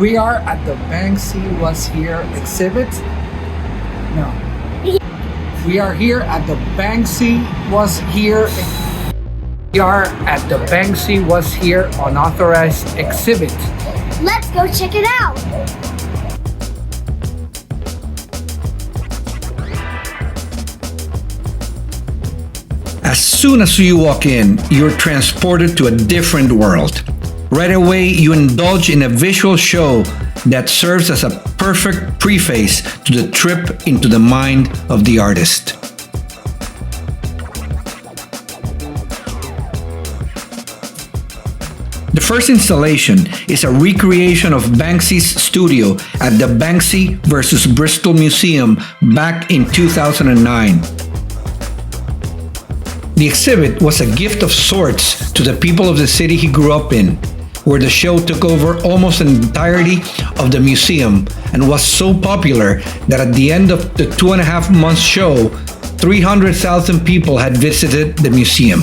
We are at the Banksy Was Here exhibit. No. We are here at the Banksy Was Here. We are at the Banksy Was Here Unauthorized exhibit. Let's go check it out. As soon as you walk in, you're transported to a different world. Right away, you indulge in a visual show that serves as a perfect preface to the trip into the mind of the artist. The first installation is a recreation of Banksy's studio at the Banksy vs. Bristol Museum back in 2009. The exhibit was a gift of sorts to the people of the city he grew up in, where the show took over almost an entirety of the museum and was so popular that at the end of the 2.5 month show, 300,000 people had visited the museum.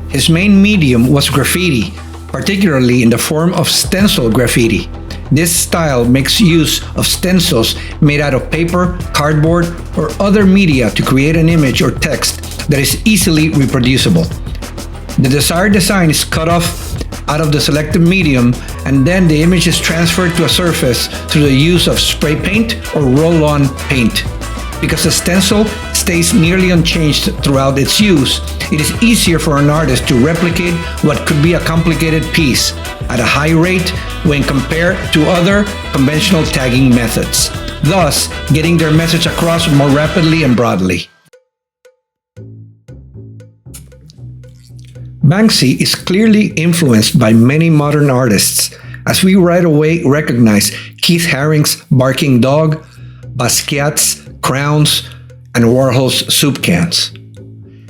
His main medium was graffiti, particularly in the form of stencil graffiti. This style makes use of stencils made out of paper, cardboard, or other media to create an image or text that is easily reproducible. The desired design is cut off out of the selected medium, and then the image is transferred to a surface through the use of spray paint or roll-on paint. Because the stencil stays nearly unchanged throughout its use, it is easier for an artist to replicate what could be a complicated piece at a high rate when compared to other conventional tagging methods, thus getting their message across more rapidly and broadly. Banksy is clearly influenced by many modern artists, as we right away recognize Keith Haring's barking dog, Basquiat's crowns, and Warhol's soup cans.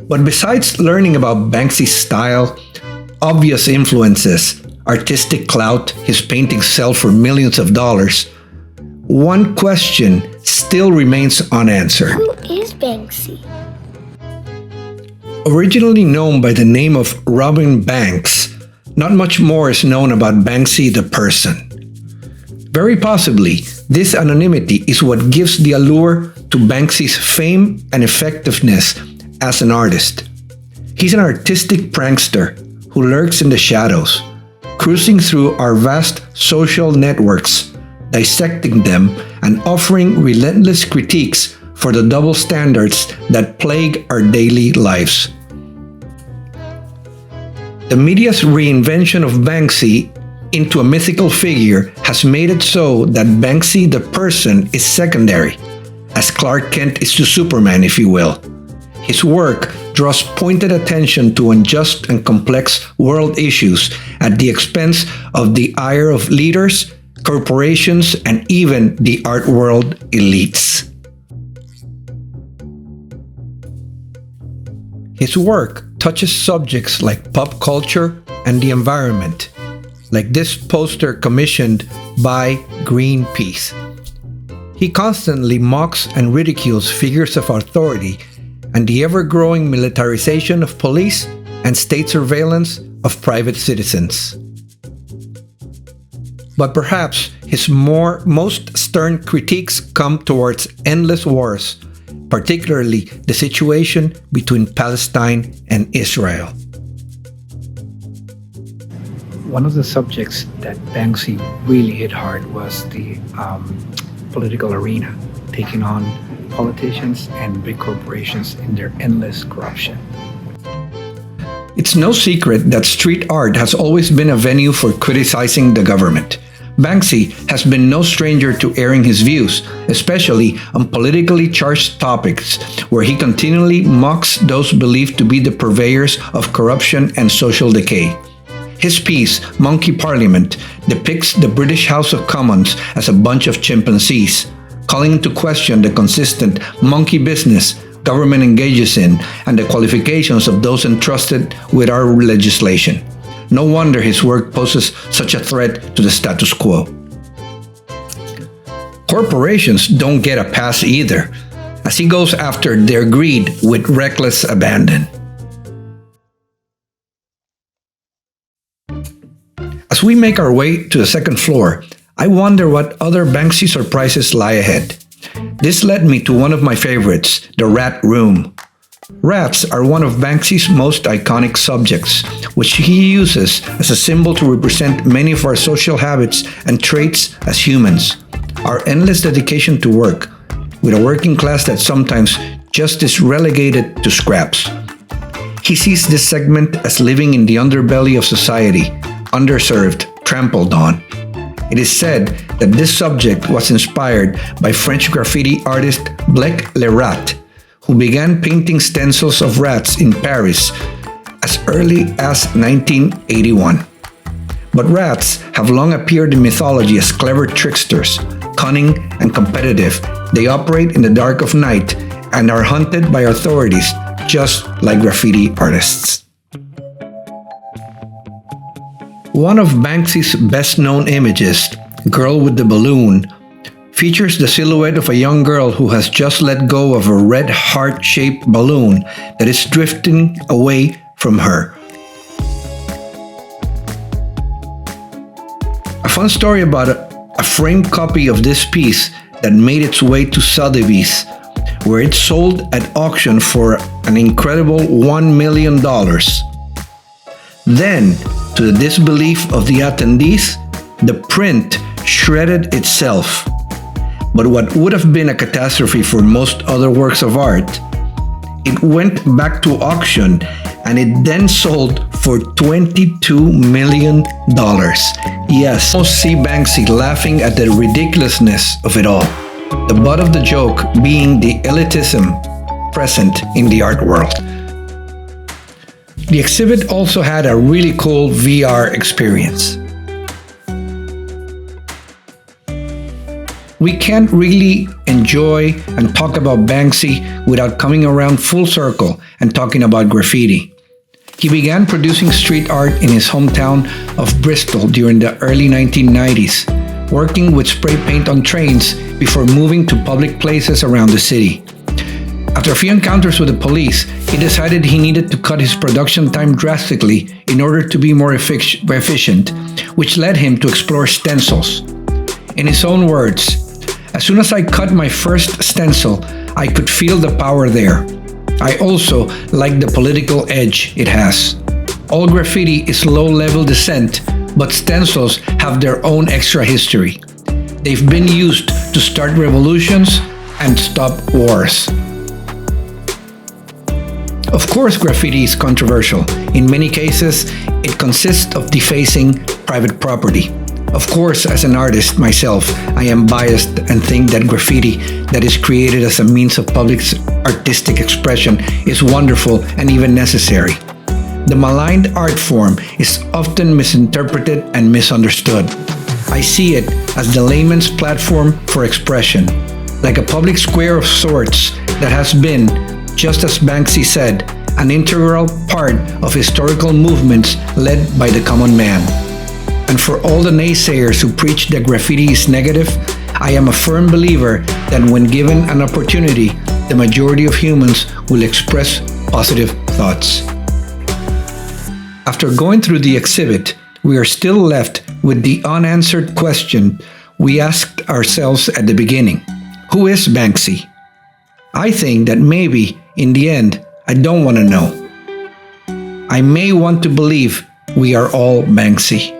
But besides learning about Banksy's style, obvious influences, artistic clout his paintings sell for millions of dollars, one question still remains unanswered. Who is Banksy? Originally known by the name of Robin Banks, not much more is known about Banksy the person. Very possibly, this anonymity is what gives the allure to Banksy's fame and effectiveness as an artist. He's an artistic prankster who lurks in the shadows, cruising through our vast social networks, dissecting them and offering relentless critiques for the double standards that plague our daily lives. The media's reinvention of Banksy into a mythical figure has made it so that Banksy the person is secondary, as Clark Kent is to Superman, if you will. His work draws pointed attention to unjust and complex world issues at the expense of the ire of leaders, corporations, and even the art world elites. His work touches subjects like pop culture and the environment, like this poster commissioned by Greenpeace. He constantly mocks and ridicules figures of authority and the ever-growing militarization of police and state surveillance of private citizens. But perhaps his most stern critiques come towards endless wars, particularly the situation between Palestine and Israel. One of the subjects that Banksy really hit hard was the political arena, taking on politicians and big corporations in their endless corruption. It's no secret that street art has always been a venue for criticizing the government. Banksy has been no stranger to airing his views, especially on politically charged topics, where he continually mocks those believed to be the purveyors of corruption and social decay. His piece, Monkey Parliament, depicts the British House of Commons as a bunch of chimpanzees, calling into question the consistent monkey business government engages in and the qualifications of those entrusted with our legislation. No wonder his work poses such a threat to the status quo. Corporations don't get a pass either, as he goes after their greed with reckless abandon. A As we make our way to the second floor, I wonder what other Banksy surprises lie ahead. This led me to one of my favorites, the rat room. Rats are one of Banksy's most iconic subjects, which he uses as a symbol to represent many of our social habits and traits as humans. Our endless dedication to work, with a working class that sometimes just is relegated to scraps. He sees this segment as living in the underbelly of society, underserved, trampled on. It is said that this subject was inspired by French graffiti artist Blake Le Rat, who began painting stencils of rats in Paris as early as 1981. But rats have long appeared in mythology as clever tricksters, cunning and competitive. They operate in the dark of night and are hunted by authorities, just like graffiti artists. One of Banksy's best-known images, Girl with the Balloon, features the silhouette of a young girl who has just let go of a red heart-shaped balloon that is drifting away from her. A fun story about a framed copy of this piece that made its way to Sotheby's, where it sold at auction for an incredible $1 million. Then, to the disbelief of the attendees, the print shredded itself. But what would have been a catastrophe for most other works of art, it went back to auction and it then sold for $22 million. Yes, most see Banksy laughing at the ridiculousness of it all. The butt of the joke being the elitism present in the art world. The exhibit also had a really cool VR experience. We can't really enjoy and talk about Banksy without coming around full circle and talking about graffiti. He began producing street art in his hometown of Bristol during the early 1990s, working with spray paint on trains before moving to public places around the city. After a few encounters with the police, he decided he needed to cut his production time drastically in order to be more efficient, which led him to explore stencils. In his own words, "As soon as I cut my first stencil, I could feel the power there. I also like the political edge it has. All graffiti is low-level dissent, but stencils have their own extra history. They've been used to start revolutions and stop wars." Of course, graffiti is controversial. In many cases, it consists of defacing private property. Of course, as an artist myself, I am biased and think that graffiti that is created as a means of public artistic expression is wonderful and even necessary. The maligned art form is often misinterpreted and misunderstood. I see it as the layman's platform for expression, like a public square of sorts that has been, just as Banksy said, an integral part of historical movements led by the common man. And for all the naysayers who preach that graffiti is negative, I am a firm believer that when given an opportunity, the majority of humans will express positive thoughts. After going through the exhibit, we are still left with the unanswered question we asked ourselves at the beginning. Who is Banksy? I think that maybe, in the end, I don't want to know. I may want to believe we are all Banksy.